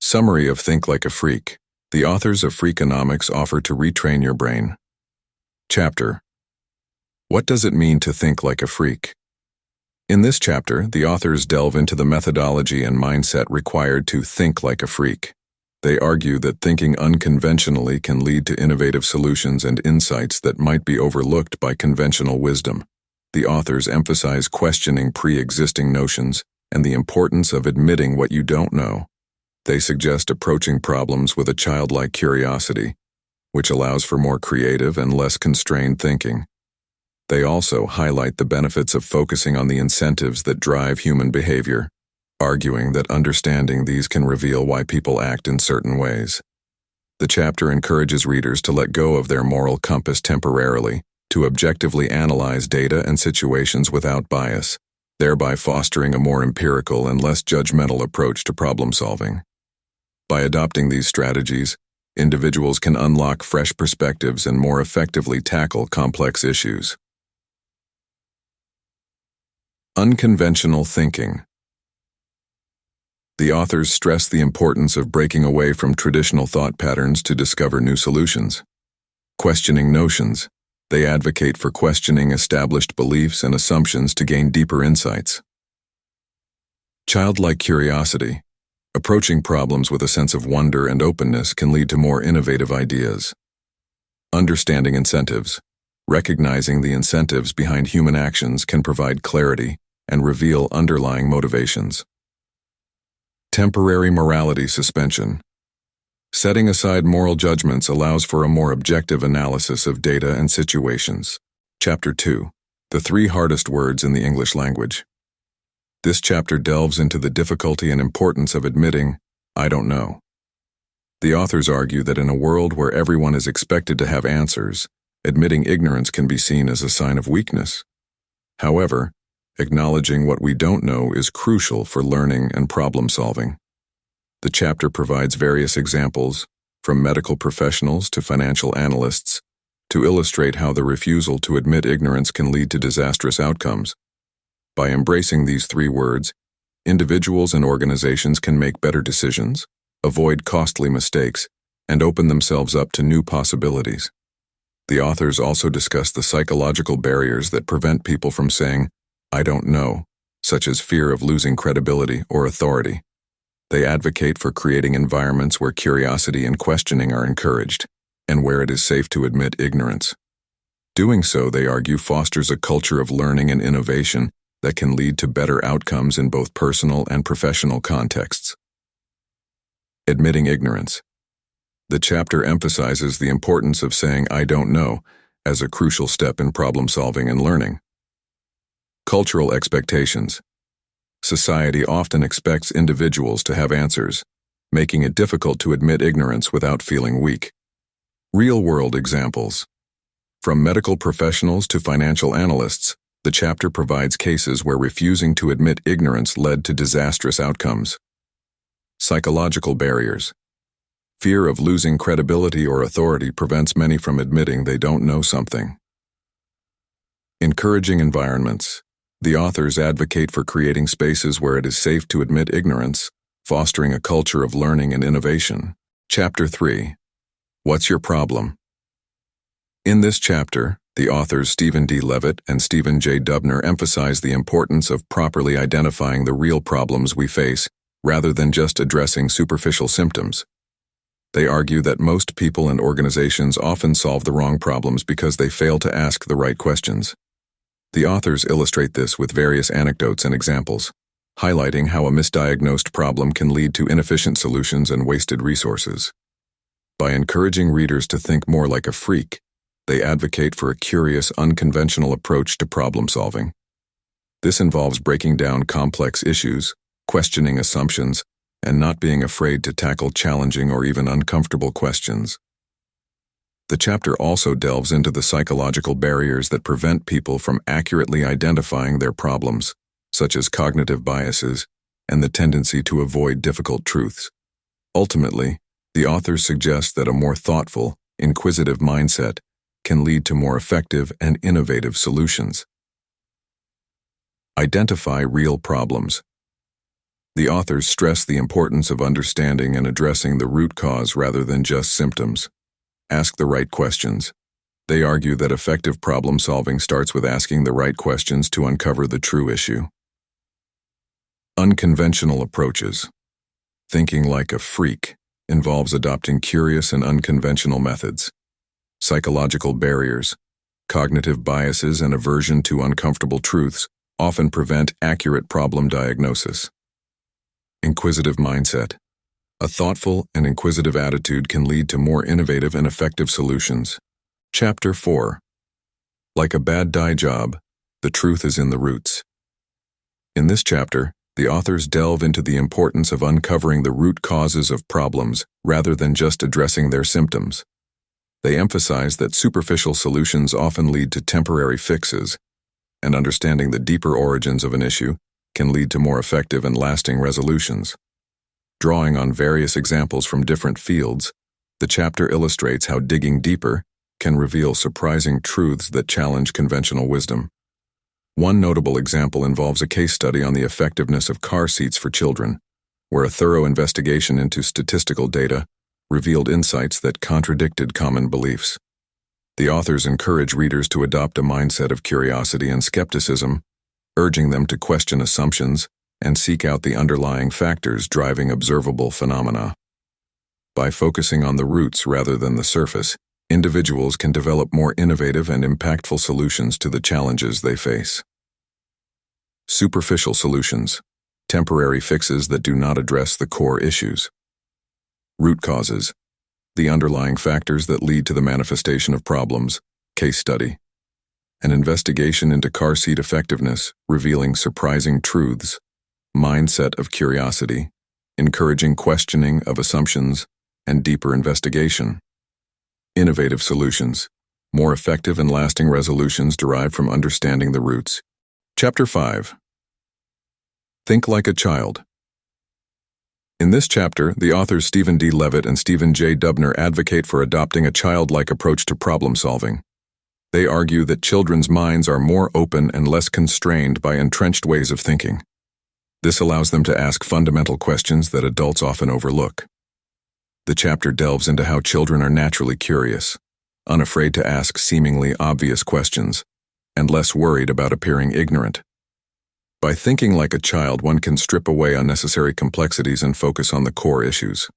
Summary of Think Like a Freak. The authors of Freakonomics offer to retrain your brain. Chapter: What does it mean to think like a freak? In this chapter, the authors delve into the methodology and mindset required to think like a freak. They argue that thinking unconventionally can lead to innovative solutions and insights that might be overlooked by conventional wisdom. The authors emphasize questioning pre-existing notions and the importance of admitting what you don't know. They suggest approaching problems with a childlike curiosity, which allows for more creative and less constrained thinking. They also highlight the benefits of focusing on the incentives that drive human behavior, arguing that understanding these can reveal why people act in certain ways. The chapter encourages readers to let go of their moral compass temporarily, to objectively analyze data and situations without bias, thereby fostering a more empirical and less judgmental approach to problem solving. By adopting these strategies, individuals can unlock fresh perspectives and more effectively tackle complex issues. Unconventional thinking. The authors stress the importance of breaking away from traditional thought patterns to discover new solutions. Questioning notions, they advocate for questioning established beliefs and assumptions to gain deeper insights. Childlike curiosity. Approaching problems with a sense of wonder and openness can lead to more innovative ideas. Understanding incentives. Recognizing the incentives behind human actions can provide clarity and reveal underlying motivations. Temporary morality suspension. Setting aside moral judgments allows for a more objective analysis of data and situations. Chapter 2. The 3 hardest words in the English language. This chapter delves into the difficulty and importance of admitting, "I don't know." The authors argue that in a world where everyone is expected to have answers, admitting ignorance can be seen as a sign of weakness. However, acknowledging what we don't know is crucial for learning and problem solving. The chapter provides various examples, from medical professionals to financial analysts, to illustrate how the refusal to admit ignorance can lead to disastrous outcomes. By embracing these 3 words, individuals and organizations can make better decisions, avoid costly mistakes, and open themselves up to new possibilities. The authors also discuss the psychological barriers that prevent people from saying, "I don't know," such as fear of losing credibility or authority. They advocate for creating environments where curiosity and questioning are encouraged, and where it is safe to admit ignorance. Doing so, they argue, fosters a culture of learning and innovation that can lead to better outcomes in both personal and professional contexts. Admitting ignorance. The chapter emphasizes the importance of saying "I don't know" as a crucial step in problem solving and learning. Cultural expectations. Society often expects individuals to have answers, making it difficult to admit ignorance without feeling weak. Real-world examples. From medical professionals to financial analysts, the chapter provides cases where refusing to admit ignorance led to disastrous outcomes. Psychological barriers. Fear of losing credibility or authority prevents many from admitting they don't know something. Encouraging environments. The authors advocate for creating spaces where it is safe to admit ignorance, fostering a culture of learning and innovation. Chapter 3. What's your problem? In this chapter, the authors Stephen D. Levitt and Stephen J. Dubner emphasize the importance of properly identifying the real problems we face, rather than just addressing superficial symptoms. They argue that most people and organizations often solve the wrong problems because they fail to ask the right questions. The authors illustrate this with various anecdotes and examples, highlighting how a misdiagnosed problem can lead to inefficient solutions and wasted resources. By encouraging readers to think more like a freak, they advocate for a curious, unconventional approach to problem solving. This involves breaking down complex issues, questioning assumptions, and not being afraid to tackle challenging or even uncomfortable questions. The chapter also delves into the psychological barriers that prevent people from accurately identifying their problems, such as cognitive biases and the tendency to avoid difficult truths. Ultimately, the authors suggest that a more thoughtful, inquisitive mindset can lead to more effective and innovative solutions. Identify real problems. The authors stress the importance of understanding and addressing the root cause rather than just symptoms. Ask the right questions. They argue that effective problem-solving starts with asking the right questions to uncover the true issue. Unconventional approaches. Thinking like a freak involves adopting curious and unconventional methods. Psychological barriers, cognitive biases, and aversion to uncomfortable truths often prevent accurate problem diagnosis. Inquisitive mindset. A thoughtful and inquisitive attitude can lead to more innovative and effective solutions. Chapter 4. Like a bad dye job, the truth is in the roots. In this chapter, the authors delve into the importance of uncovering the root causes of problems rather than just addressing their symptoms. They emphasize that superficial solutions often lead to temporary fixes, and understanding the deeper origins of an issue can lead to more effective and lasting resolutions. Drawing on various examples from different fields, the chapter illustrates how digging deeper can reveal surprising truths that challenge conventional wisdom. One notable example involves a case study on the effectiveness of car seats for children, where a thorough investigation into statistical data revealed insights that contradicted common beliefs. The authors encourage readers to adopt a mindset of curiosity and skepticism, urging them to question assumptions and seek out the underlying factors driving observable phenomena. By focusing on the roots rather than the surface, individuals can develop more innovative and impactful solutions to the challenges they face. Superficial solutions, temporary fixes that do not address the core issues. Root causes, the underlying factors that lead to the manifestation of problems, case study. An investigation into car seat effectiveness, revealing surprising truths. Mindset of curiosity, encouraging questioning of assumptions and deeper investigation. Innovative solutions, more effective and lasting resolutions derived from understanding the roots. Chapter 5. Think like a child. In this chapter, the authors Stephen D. Levitt and Stephen J. Dubner advocate for adopting a childlike approach to problem solving. They argue that children's minds are more open and less constrained by entrenched ways of thinking. This allows them to ask fundamental questions that adults often overlook. The chapter delves into how children are naturally curious, unafraid to ask seemingly obvious questions, and less worried about appearing ignorant. By thinking like a child, one can strip away unnecessary complexities and focus on the core issues.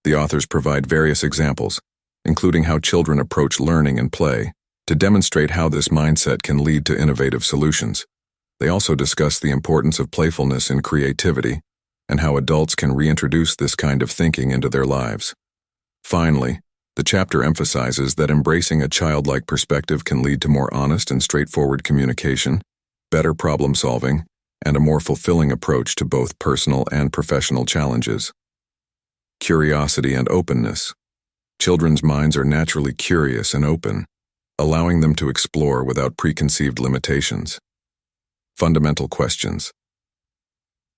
The authors provide various examples, including how children approach learning and play, to demonstrate how this mindset can lead to innovative solutions. They also discuss the importance of playfulness and creativity, and how adults can reintroduce this kind of thinking into their lives. Finally, the chapter emphasizes that embracing a childlike perspective can lead to more honest and straightforward communication, better problem solving, and a more fulfilling approach to both personal and professional challenges. Curiosity and openness. Children's minds are naturally curious and open, allowing them to explore without preconceived limitations. Fundamental questions.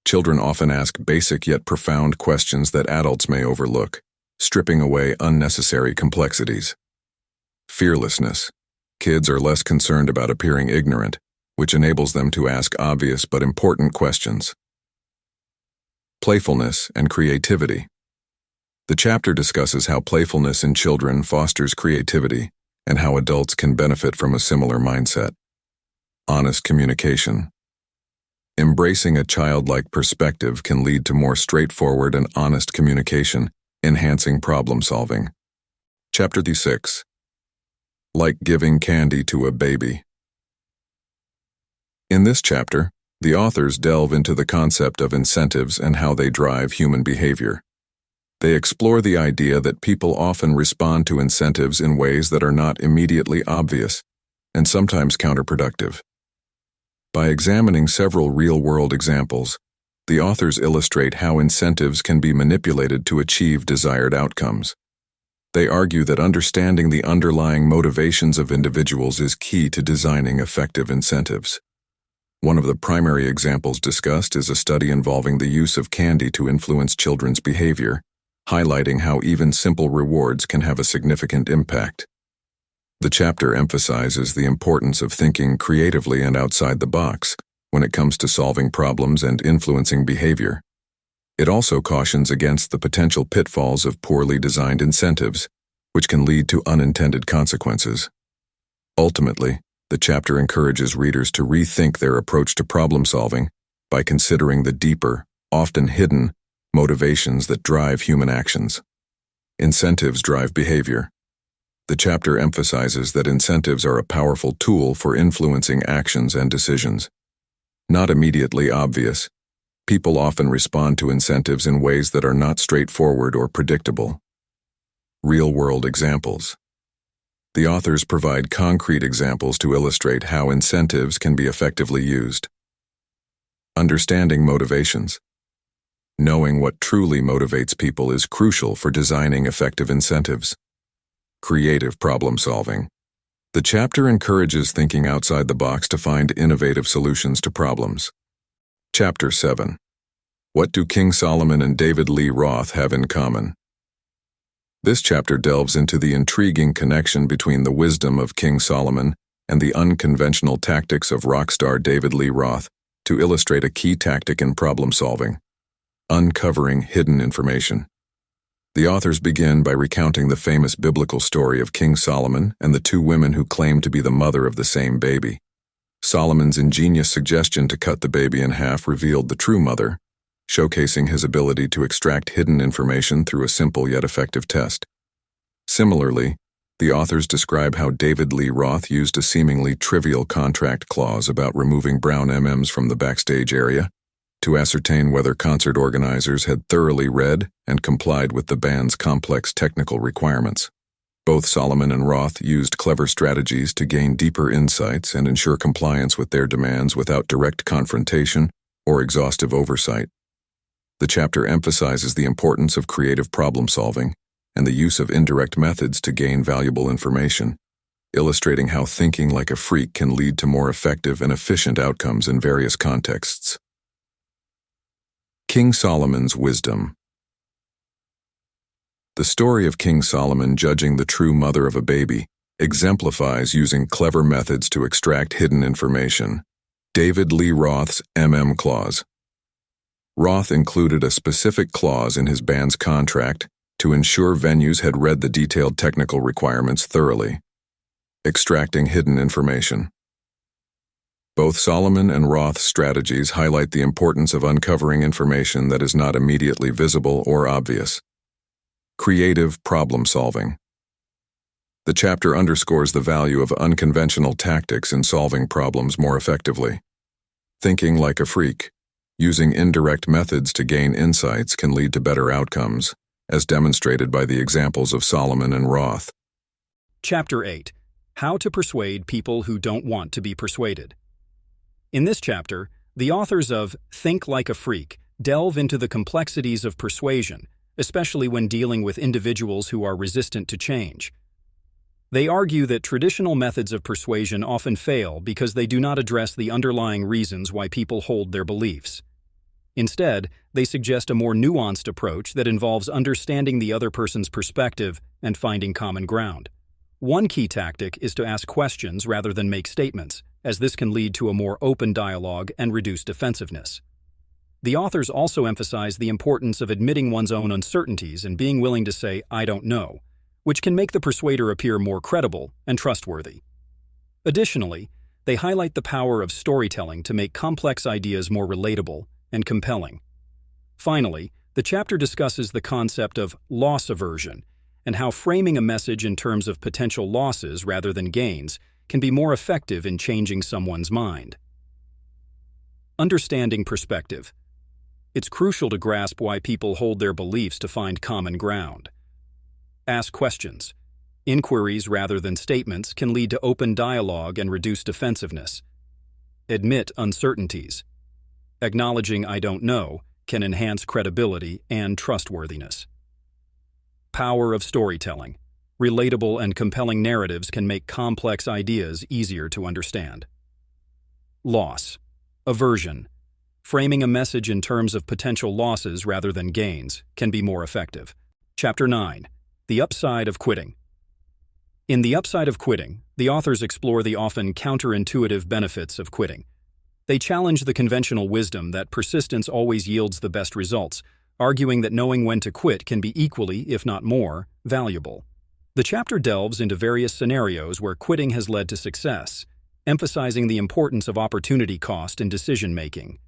Children often ask basic yet profound questions that adults may overlook, stripping away unnecessary complexities. Fearlessness. Kids are less concerned about appearing ignorant, which enables them to ask obvious but important questions. Playfulness and creativity. The chapter discusses how playfulness in children fosters creativity and how adults can benefit from a similar mindset. Honest communication. Embracing a childlike perspective can lead to more straightforward and honest communication, enhancing problem solving. Chapter 6. Like giving candy to a baby. In this chapter, the authors delve into the concept of incentives and how they drive human behavior. They explore the idea that people often respond to incentives in ways that are not immediately obvious and sometimes counterproductive. By examining several real-world examples, the authors illustrate how incentives can be manipulated to achieve desired outcomes. They argue that understanding the underlying motivations of individuals is key to designing effective incentives. One of the primary examples discussed is a study involving the use of candy to influence children's behavior, highlighting how even simple rewards can have a significant impact. The chapter emphasizes the importance of thinking creatively and outside the box when it comes to solving problems and influencing behavior. It also cautions against the potential pitfalls of poorly designed incentives, which can lead to unintended consequences. Ultimately, the chapter encourages readers to rethink their approach to problem solving by considering the deeper, often hidden, motivations that drive human actions. Incentives drive behavior. The chapter emphasizes that incentives are a powerful tool for influencing actions and decisions. Not immediately obvious, people often respond to incentives in ways that are not straightforward or predictable. Real-world examples. The authors provide concrete examples to illustrate how incentives can be effectively used. Understanding motivations. Knowing what truly motivates people is crucial for designing effective incentives. Creative problem solving. The chapter encourages thinking outside the box to find innovative solutions to problems. Chapter 7. What do King Solomon and David Lee Roth have in common? This chapter delves into the intriguing connection between the wisdom of King Solomon and the unconventional tactics of rock star David Lee Roth to illustrate a key tactic in problem solving: uncovering hidden information. The authors begin by recounting the famous biblical story of King Solomon and the two women who claimed to be the mother of the same baby. Solomon's ingenious suggestion to cut the baby in half revealed the true mother, showcasing his ability to extract hidden information through a simple yet effective test. Similarly, the authors describe how David Lee Roth used a seemingly trivial contract clause about removing brown M&Ms from the backstage area to ascertain whether concert organizers had thoroughly read and complied with the band's complex technical requirements. Both Solomon and Roth used clever strategies to gain deeper insights and ensure compliance with their demands without direct confrontation or exhaustive oversight. The chapter emphasizes the importance of creative problem solving and the use of indirect methods to gain valuable information, illustrating how thinking like a freak can lead to more effective and efficient outcomes in various contexts. King Solomon's wisdom. The story of King Solomon judging the true mother of a baby exemplifies using clever methods to extract hidden information. David Lee Roth's M&M clause. Roth included a specific clause in his band's contract to ensure venues had read the detailed technical requirements thoroughly. Extracting hidden information. Both Solomon and Roth's strategies highlight the importance of uncovering information that is not immediately visible or obvious. Creative problem solving. The chapter underscores the value of unconventional tactics in solving problems more effectively. Thinking like a freak. Using indirect methods to gain insights can lead to better outcomes, as demonstrated by the examples of Solomon and Roth. Chapter 8. How to Persuade People Who Don't Want to Be Persuaded. In this chapter, the authors of Think Like a Freak delve into the complexities of persuasion, especially when dealing with individuals who are resistant to change. They argue that traditional methods of persuasion often fail because they do not address the underlying reasons why people hold their beliefs. Instead, they suggest a more nuanced approach that involves understanding the other person's perspective and finding common ground. One key tactic is to ask questions rather than make statements, as this can lead to a more open dialogue and reduce defensiveness. The authors also emphasize the importance of admitting one's own uncertainties and being willing to say, "I don't know," which can make the persuader appear more credible and trustworthy. Additionally, they highlight the power of storytelling to make complex ideas more relatable and compelling. Finally, the chapter discusses the concept of loss aversion and how framing a message in terms of potential losses rather than gains can be more effective in changing someone's mind. Understanding perspective. It's crucial to grasp why people hold their beliefs to find common ground. Ask questions. Inquiries rather than statements can lead to open dialogue and reduce defensiveness. Admit uncertainties. Acknowledging "I don't know" can enhance credibility and trustworthiness. Power of storytelling. Relatable and compelling narratives can make complex ideas easier to understand. Loss. Aversion. Framing a message in terms of potential losses rather than gains can be more effective. Chapter 9. The Upside of Quitting. In The Upside of Quitting, the authors explore the often counterintuitive benefits of quitting. They challenge the conventional wisdom that persistence always yields the best results, arguing that knowing when to quit can be equally, if not more, valuable. The chapter delves into various scenarios where quitting has led to success, emphasizing the importance of opportunity cost in decision-making.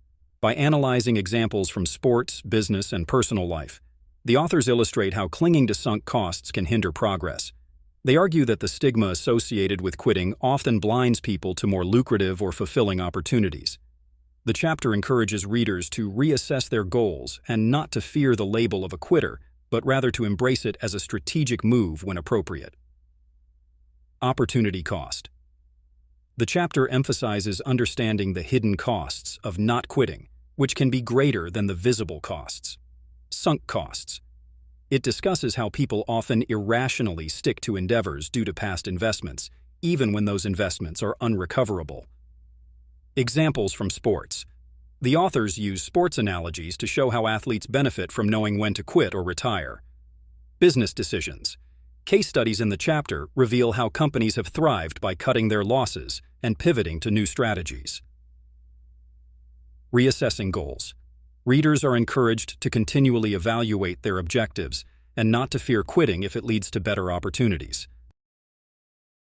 By analyzing examples from sports, business, and personal life, the authors illustrate how clinging to sunk costs can hinder progress. They argue that the stigma associated with quitting often blinds people to more lucrative or fulfilling opportunities. The chapter encourages readers to reassess their goals and not to fear the label of a quitter, but rather to embrace it as a strategic move when appropriate. Opportunity cost. The chapter emphasizes understanding the hidden costs of not quitting, which can be greater than the visible costs. Sunk costs. It discusses how people often irrationally stick to endeavors due to past investments, even when those investments are unrecoverable. Examples from sports. The authors use sports analogies to show how athletes benefit from knowing when to quit or retire. Business decisions. Case studies in the chapter reveal how companies have thrived by cutting their losses and pivoting to new strategies. Reassessing goals. Readers are encouraged to continually evaluate their objectives and not to fear quitting if it leads to better opportunities.